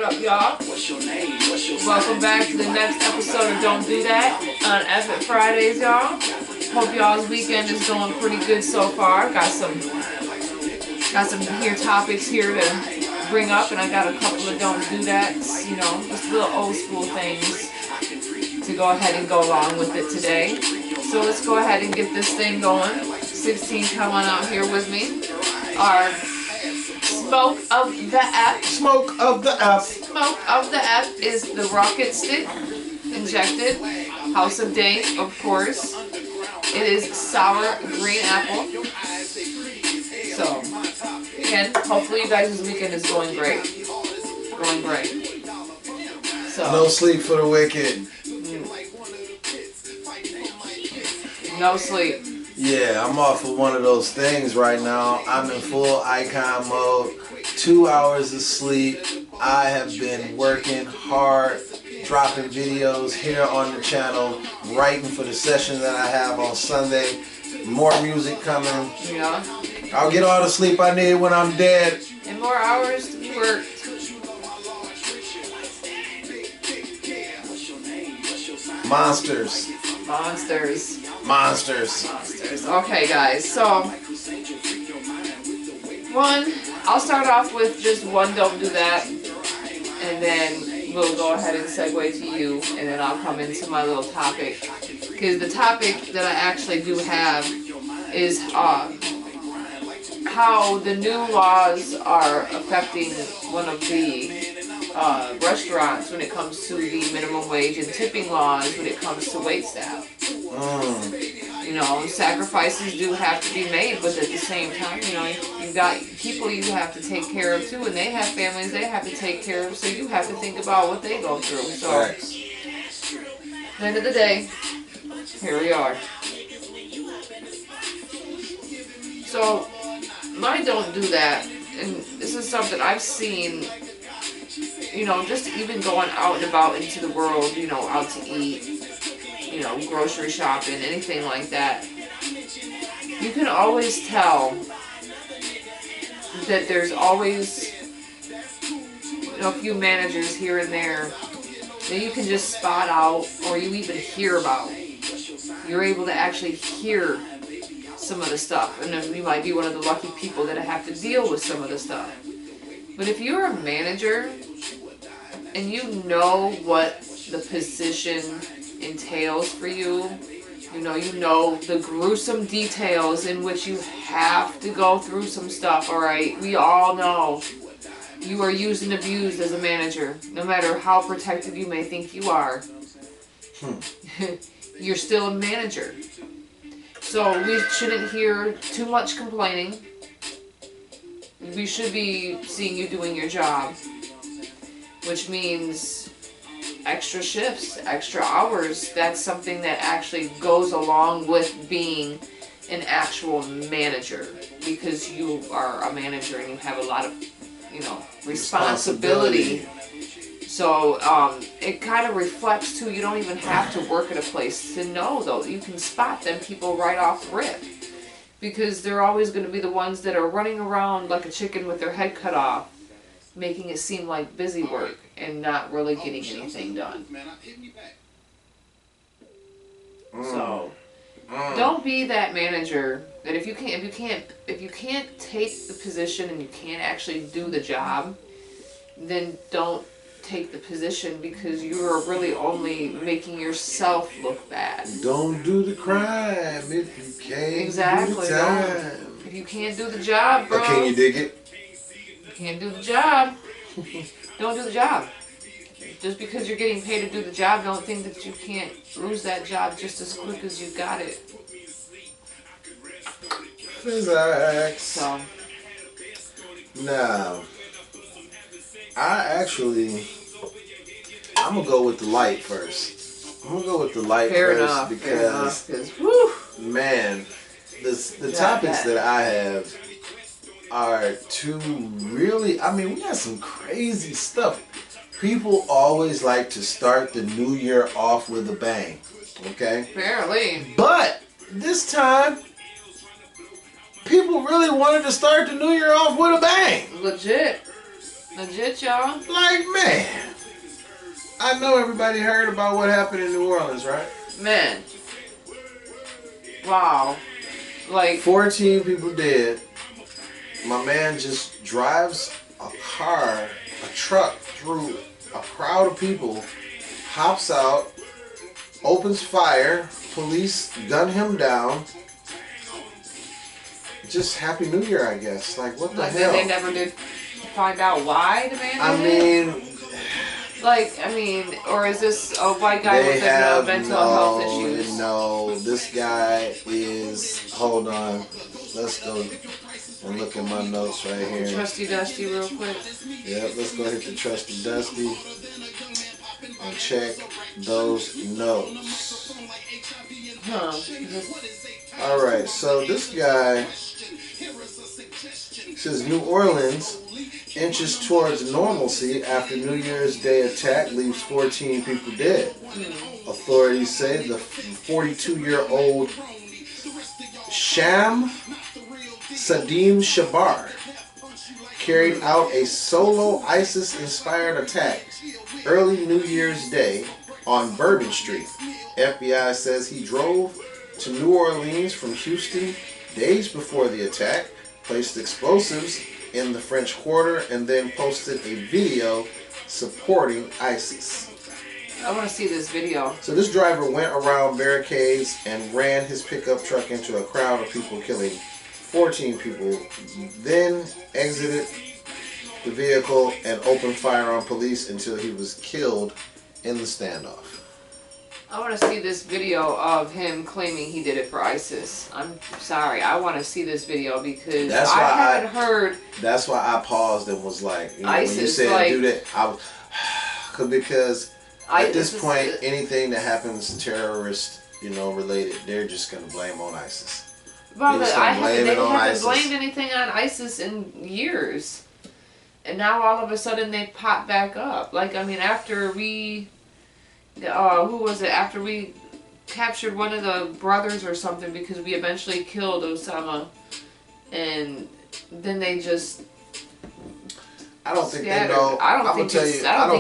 What up, y'all? Welcome back to the next episode of Don't Do That on Effort Fridays, y'all. Hope y'all's weekend is going pretty good so far. Got some topics here to bring up, and I got a couple of Don't Do That's, you know, just little old school things to go ahead and go along with it today. So let's go ahead and get this thing going. 16, come on out here with me. Our Smoke of the F. Smoke of the F. Smoke of the F is the rocket stick injected. House of Dank, of course. It is sour green apple. So, again, hopefully you guys' weekend is going great. Going great. So, no sleep for the wicked. No sleep. Yeah, I'm off of one of those things right now. I'm in full icon mode. 2 hours of sleep. I have been working hard, dropping videos here on the channel, writing for the session that I have on Sunday. More music coming. Yeah. I'll get all the sleep I need when I'm dead. And more hours to be worked. Monsters. Monsters. Monsters. Monsters. Okay, guys. So, one, I'll start off with just one Don't Do That, and then we'll go ahead and segue to you, and then I'll come into my little topic. Because the topic that I actually do have is how the new laws are affecting one of the restaurants when it comes to the minimum wage and tipping laws when it comes to waitstaff. You know, sacrifices do have to be made, but at the same time, you know, you've got people you have to take care of too, and they have families they have to take care of, so you have to think about what they go through. So, at the end of the day, here we are. So, my Don't Do That, and this is something I've seen, you know, just even going out and about into the world, you know, out to eat, you know, grocery shopping, anything like that. You can always tell that there's always, you know, a few managers here and there that you can just spot out, or you even hear about. You're able to actually hear some of the stuff, and then you might be one of the lucky people that have to deal with some of the stuff. But if you're a manager and you know what the position entails for you, you know the gruesome details in which you have to go through some stuff, alright? We all know you are used and abused as a manager, no matter how protected you may think you are. You're still a manager. So we shouldn't hear too much complaining. We should be seeing you doing your job, which means extra shifts, extra hours. That's something that actually goes along with being an actual manager, because you are a manager and you have a lot of, you know, responsibility. So it kind of reflects too. You don't even have to work at a place to know, though. You can spot them people right off rip, because they're always going to be the ones that are running around like a chicken with their head cut off, making it seem like busy work and not really getting anything done. So don't be that manager that if you can't take the position and you can't actually do the job, then don't take the position, because you are really only making yourself look bad. Don't do the crime if you can't exactly. do the time. If you can't do the job, bro. Can you dig it? You can't do the job. Don't do the job. Just because you're getting paid to do the job, don't think that you can't lose that job just as quick as you got it. Physics. So. Now, I'm gonna go with the light first. I'm gonna go with the light first because, man, the topics that I have are too really, I mean, we got some crazy stuff. People always like to start the new year off with a bang, okay? Apparently. But this time, people really wanted to start the new year off with a bang. Legit. Legit, y'all. Like, man. I know everybody heard about what happened in New Orleans, right? Man. Wow. Like 14 people dead. My man just drives a truck through a crowd of people, hops out, opens fire, police gun him down. Just Happy New Year, I guess. Like, what the hell? They never did find out why the man did it? Or is this a white guy with mental health issues? No, this guy is, hold on, let's go and look at my notes right here. Trusty Dusty real quick. Yep, let's go hit the Trusty Dusty and check those notes. Huh. Alright, so this guy says New Orleans inches towards normalcy after New Year's Day attack leaves 14 people dead. Authorities say the 42-year-old Sham Sadim Shabar carried out a solo ISIS-inspired attack early New Year's Day on Bourbon Street. FBI says he drove to New Orleans from Houston days before the attack, placed explosives in the French Quarter, and then posted a video supporting ISIS. I want to see this video. So this driver went around barricades and ran his pickup truck into a crowd of people, killing 14 people, then exited the vehicle and opened fire on police until he was killed in the standoff. I want to see this video of him claiming he did it for ISIS. I'm sorry. I want to see this video because I haven't heard. That's why I paused and was like, ISIS, when you said do that, I was because at this point, anything that happens terrorist, related, they're just gonna blame on ISIS. Well, they haven't blamed anything on ISIS in years, and now all of a sudden they pop back up. After we. Who was it? After we captured one of the brothers or something because we eventually killed Osama, and then they just. I don't think they know. I don't think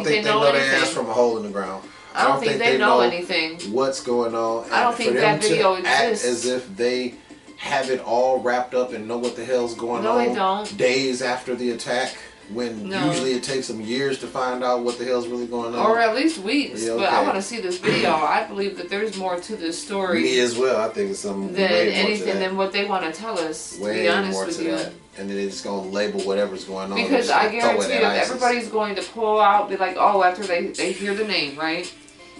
they know their ass from a hole in the ground. I don't think they know anything. What's going on? I don't think that video exists. As if they have it all wrapped up and know what the hell's going on. No, they don't. Days after the attack. When usually it takes them years to find out what the hell's really going on. Or at least weeks. Yeah, okay. But I want to see this video. I believe that there's more to this story. Me as well. I think it's something than anything than what they want to tell us, to be honest with you. That. And then they're just going to label whatever's going on. Because I guarantee you, if everybody's going to pull out, be like, oh, after they hear the name, right?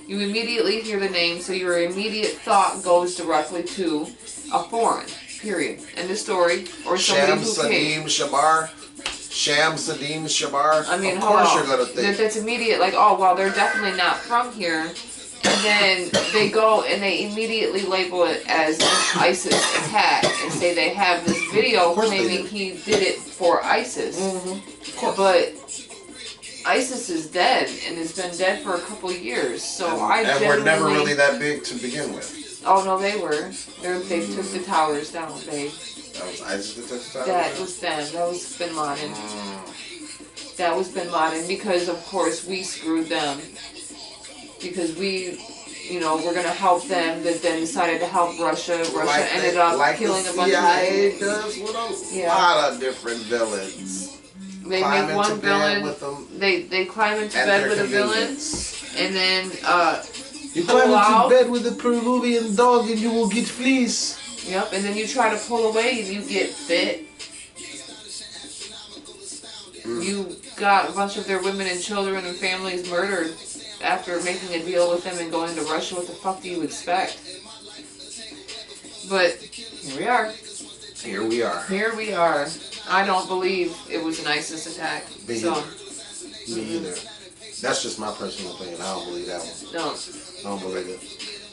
You immediately hear the name, so your immediate thought goes directly to a foreign, period. End of story. Or somebody who came. Sham Sadim Shabar. Of course you're gonna think that's immediate. Like, oh well, they're definitely not from here. And then they go and they immediately label it as an ISIS attack and say they have this video claiming he did it for ISIS. Mm-hmm. But ISIS is dead and has been dead for a couple years. So and we're never really that big to begin with. Oh no, they were. They took the towers down, babe. That was ISIS that took the towers? That was them. That was Bin Laden. That was Bin Laden because, of course, we screwed them. Because we, we're going to help them, that then decided to help Russia. Russia ended up killing a bunch of them. CIA does with a lot of different villains. They make one villain. They climb into bed with a villain. And then, you climb into bed with a Peruvian dog and you will get fleas. Yep, and then you try to pull away and you get bit. You got a bunch of their women and children and families murdered after making a deal with them and going to Russia. What the fuck do you expect? But here we are. Here we are. Here we are. I don't believe it was an ISIS attack. Me either. That's just my personal opinion. I don't believe that one. No. I don't believe it.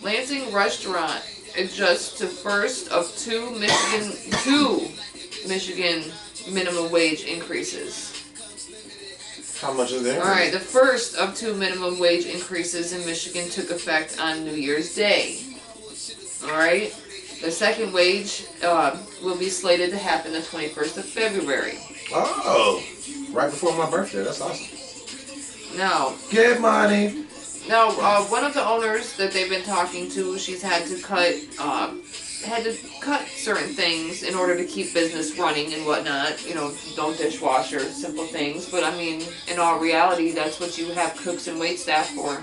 Lansing restaurant adjusts to first of two Michigan minimum wage increases. How much is there? Alright, the first of two minimum wage increases in Michigan took effect on New Year's Day. Alright? The second wage will be slated to happen the 21st of February. Oh! right before my birthday. That's awesome. Now, get money. Now, one of the owners that they've been talking to, she's had to cut certain things in order to keep business running and whatnot. You know, no dishwasher, simple things. But I mean, in all reality, that's what you have cooks and wait staff for.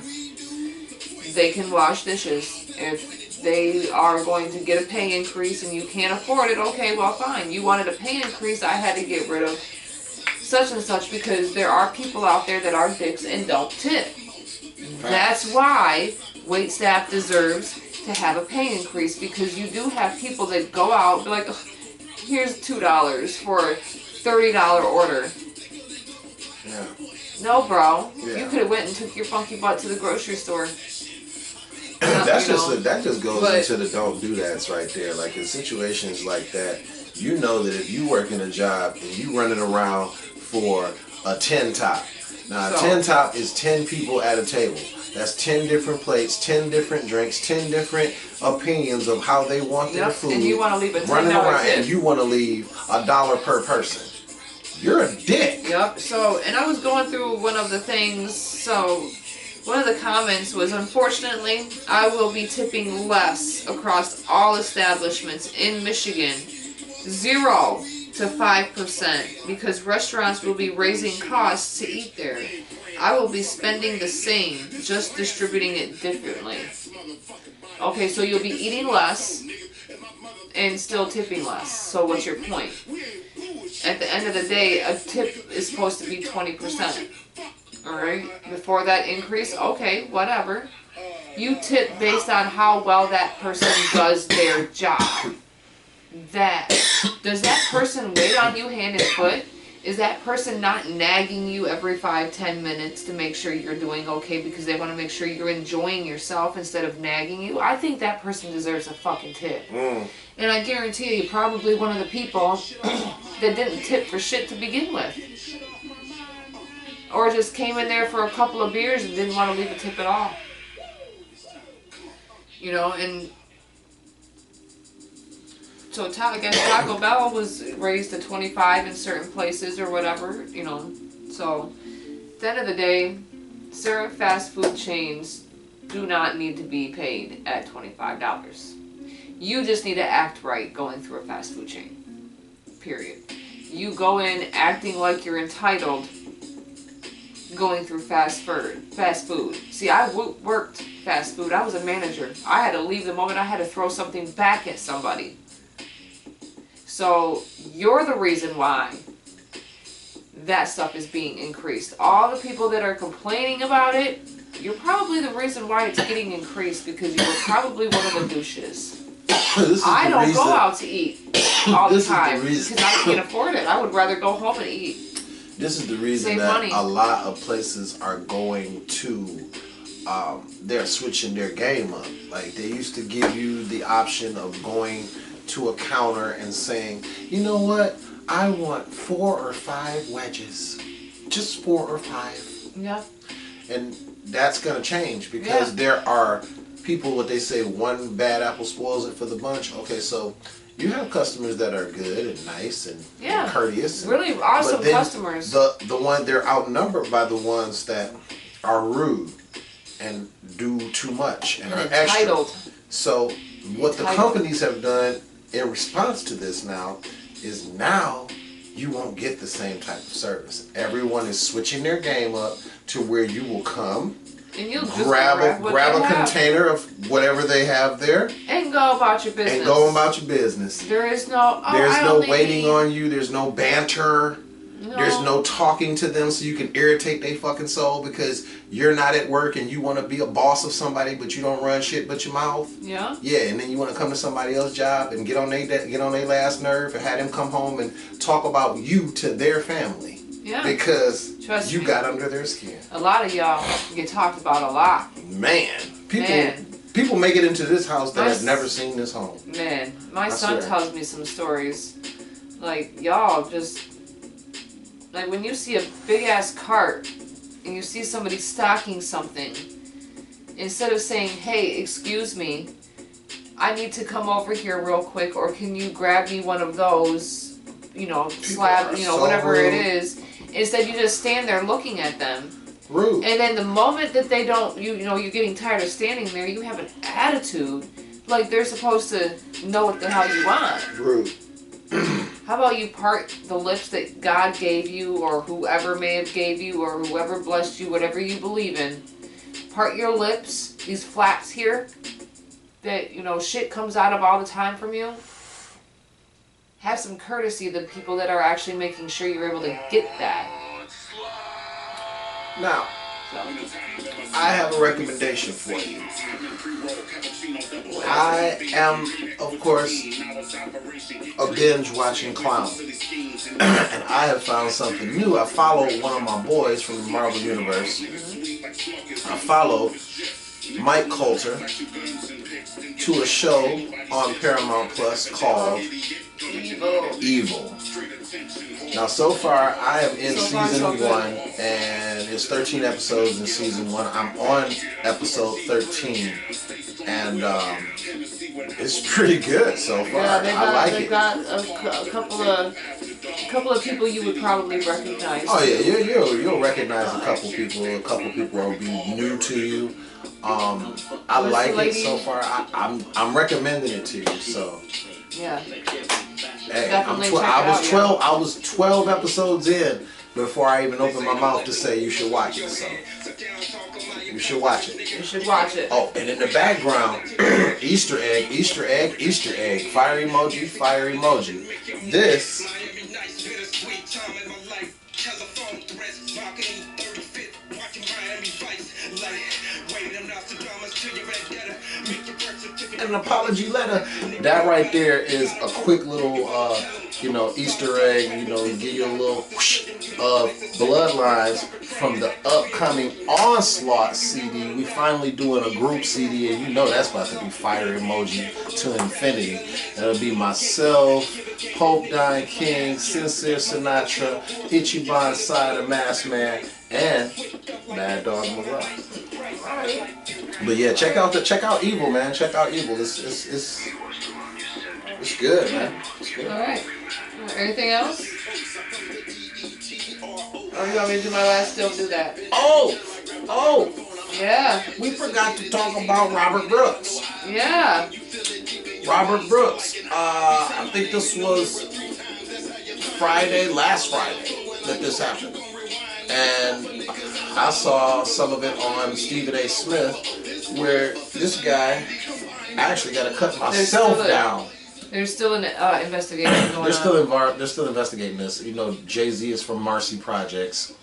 They can wash dishes. If they are going to get a pay increase and you can't afford it, okay, well, fine. You wanted a pay increase, I had to get rid of such and such because there are people out there that are dicks and don't tip. That's why wait staff deserves to have a pay increase, because you do have people that go out and be like, here's $2 for a $30 order. Yeah. No, bro. Yeah. You could have went and took your funky butt to the grocery store. That just goes into the don't do that's right there. Like in situations like that, you know that if you work in a job and you running around for a 10 top. Now a 10 top is 10 people at a table. That's 10 different plates, 10 different drinks, 10 different opinions of how they want their food. And you want to leave a $10 running around tip. and you want to leave $1 per person. You're a dick. Yep. So, and I was going through one of the things. So, one of the comments was, unfortunately, I will be tipping less across all establishments in Michigan, 0 to 5%, because restaurants will be raising costs to eat there. I will be spending the same, just distributing it differently. Okay, so you'll be eating less and still tipping less. So what's your point? At the end of the day, a tip is supposed to be 20%. Alright? Before that increase, okay, whatever. You tip based on how well that person does their job. Does that person wait on you hand and foot? Is that person not nagging you every 5-10 minutes to make sure you're doing okay because they want to make sure you're enjoying yourself instead of nagging you? I think that person deserves a fucking tip. And I guarantee you, probably one of the people that didn't tip for shit to begin with. Or just came in there for a couple of beers and didn't want to leave a tip at all. You know, and so again, Taco Bell was raised to 25 in certain places or whatever, you know. So at the end of the day, syrup fast food chains do not need to be paid at $25. You just need to act right going through a fast food chain. Period. You go in acting like you're entitled going through fast food. See, I worked fast food. I was a manager. I had to leave the moment I had to throw something back at somebody. So you're the reason why that stuff is being increased. All the people that are complaining about it, you're probably the reason why it's getting increased, because you were probably one of the douches. I don't go out to eat all the time because I can't afford it. I would rather go home and eat. This is the reason that a lot of places are going to, they're switching their game up. Like, they used to give you the option of going to a counter and saying, you know what, I want 4 or 5 wedges. Just 4 or 5. Yeah. And that's going to change because there are people, what they say, one bad apple spoils it for the bunch. Okay, so you have customers that are good and nice and courteous. Really awesome customers. They're outnumbered by the ones that are rude and do too much and are entitled. Extra. So what the companies have done in response to this now is now you won't get the same type of service. Everyone is switching their game up to where you will come and you'll grab a container of whatever they have there and go about your business. There's no waiting on you. There's no banter. No. There's no talking to them so you can irritate their fucking soul because you're not at work and you want to be a boss of somebody but you don't run shit but your mouth. Yeah. Yeah, and then you want to come to somebody else's job and get on their last nerve and have them come home and talk about you to their family. Yeah. Because you got under their skin. A lot of y'all get talked about a lot. Man. People make it into this house that have never seen this home. Man, my son tells me some stories. Like, y'all just... Like, when you see a big-ass cart and you see somebody stocking something, instead of saying, hey, excuse me, I need to come over here real quick, or can you grab me one of those, you know, slab, you know, whatever it is, Instead, you just stand there looking at them. Rude. And then the moment that they don't, you know, you're getting tired of standing there, you have an attitude like they're supposed to know what the hell you want. Rude. How about you part the lips that God gave you, or whoever may have gave you, or whoever blessed you, whatever you believe in. Part your lips, these flaps here, that, you know, shit comes out of all the time from you. Have some courtesy to the people that are actually making sure you're able to get that. Now, I have a recommendation for you. I am, of course, a binge watching clown. And I have found something new. I followed one of my boys from the Marvel Universe. I followed Mike Coulter to a show on Paramount Plus called Evil. Now, so far, I am in season 1, and it's 13 episodes in season 1. I'm on episode 13, and it's pretty good so far. Yeah, I like they it. got a couple of people you would probably recognize. Oh yeah, you'll recognize a couple people. A couple people will be new to you. I like it so far. I'm recommending it to you. So yeah. Hey, I was 12 episodes in before I even opened my mouth to say you should watch it. So you should watch it. You should watch it. Oh, and in the background, Easter egg, Easter egg, Easter egg, fire emoji, fire emoji. This an apology letter. That right there is a quick little, Easter egg. You know, give you a little whoosh of bloodlines from the upcoming Onslaught CD. We finally doing a group CD, and you know that's about to be fire emoji to infinity. That'll be myself, Hope Don King, Sincere Sinatra, Ichiban Side, Masked Man, and Mad Dog Morale. But yeah, check out Evil, man. Check out Evil. It's good, man. It's good. All right. Anything else? Or you want me to do my last? Don't do that. Oh. Yeah. We forgot to talk about Robert Brooks. Yeah. Robert Brooks. I think this was last Friday that this happened. And I saw some of it on Stephen A. Smith, where this guy actually got to cut myself down. There's still an investigation going on. They're still investigating this. You know, Jay-Z is from Marcy Projects,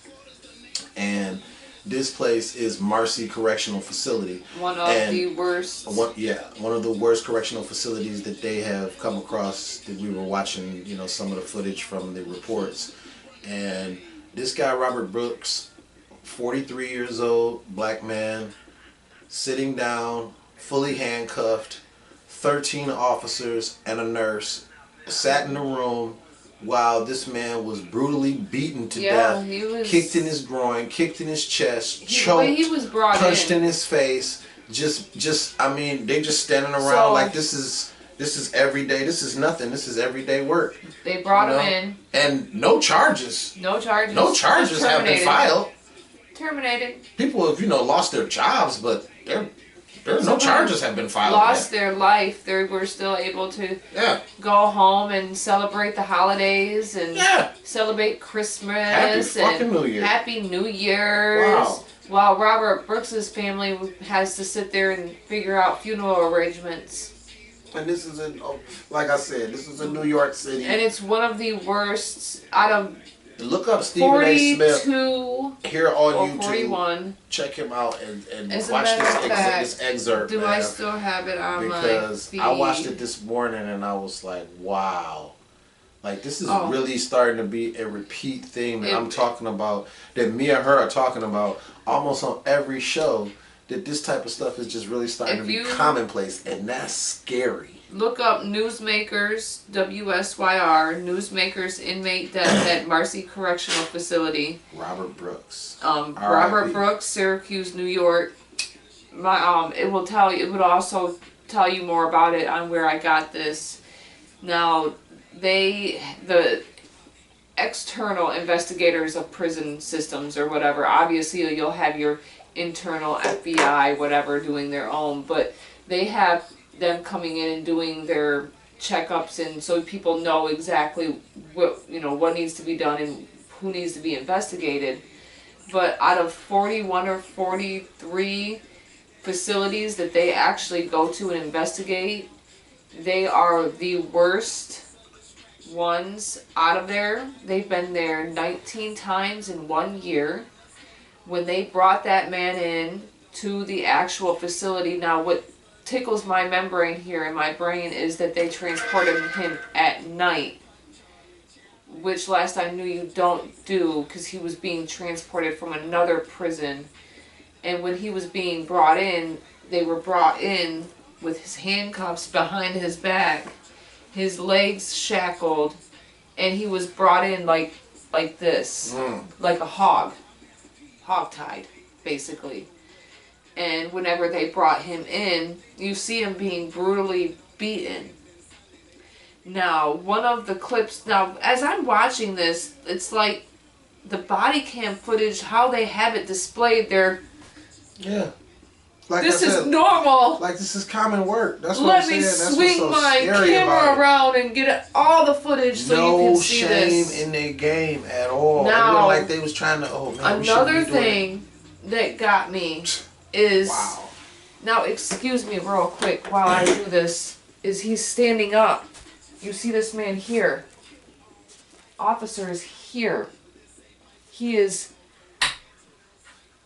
and this place is Marcy Correctional Facility. One of the worst. One of the worst correctional facilities that they have come across. That we were watching, some of the footage from the reports, and this guy Robert Brooks, 43 years old, black man, sitting down, fully handcuffed. 13 officers and a nurse sat in the room while this man was brutally beaten to death. He was kicked in his groin, kicked in his chest, choked, he was brought punched in his face. They just standing around like this is every day. This is nothing. This is everyday work. They brought him in, and no charges. No charges Have been filed. Terminated. People have lost their jobs, but no charges have been filed. Lost their life. They were still able to go home and celebrate the holidays and celebrate Christmas Happy New Year's. Wow. While Robert Brooks's family has to sit there and figure out funeral arrangements. And this is like I said, this is in New York City. And it's one of the worst out of. Look up Stephen A. Smith here on YouTube. 41. Check him out and As watch this excerpt. Do I still have it on because my feed? I watched it this morning and I was like, wow. Like, this is really starting to be a repeat thing that I'm talking about, that me and her are talking about almost on every show, that this type of stuff is just really starting to be commonplace, and that's scary. Look up Newsmakers, WSYR, Newsmakers inmate death at Marcy Correctional Facility. Robert Brooks. Robert Brooks, Syracuse, New York. It would also tell you more about it on where I got this. Now, external investigators of prison systems or whatever. Obviously, you'll have your internal FBI, whatever, doing their own, but they have them coming in and doing their checkups, and so people know exactly what needs to be done and who needs to be investigated. But out of 41 or 43 facilities that they actually go to and investigate, they are the worst ones out of there. They've been there 19 times in 1 year. When they brought that man in to the actual facility, now what tickles my membrane here in my brain is that they transported him at night, which last I knew you don't do, because he was being transported from another prison. And when he was being brought in, they were brought in with his handcuffs behind his back, his legs shackled, and he was brought in like this, like a hog-tied, basically. And whenever they brought him in, you see him being brutally beaten. Now, one of the clips, now as I'm watching this, it's like the body cam footage, how they have it displayed there. Yeah. Like this is normal. Like this is common work. That's what Let I'm me saying. swing my camera around and get all the footage so you can see this. No shame in their game at all. Now, it wasn't like they was trying to, oh man, another thing that got me is, wow. Now excuse me real quick while I do this, is he's standing up. You see this man here. Officer is here. He is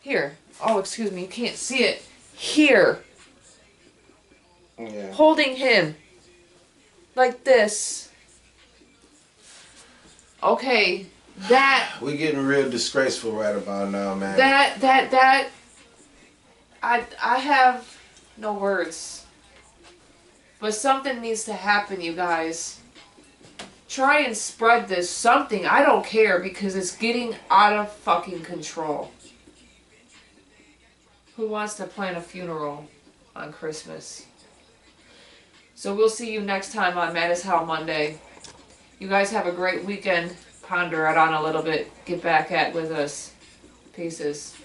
here. Oh, excuse me, you can't see it. Here. Yeah. Holding him. Like this. Okay, that... We're getting real disgraceful right about now, man. I have no words. But something needs to happen, you guys. Try and spread this. Something. I don't care, because it's getting out of fucking control. Who wants to plan a funeral on Christmas? So we'll see you next time on Mad as Hell Monday. You guys have a great weekend. Ponder it on a little bit. Get back at with us. Pieces.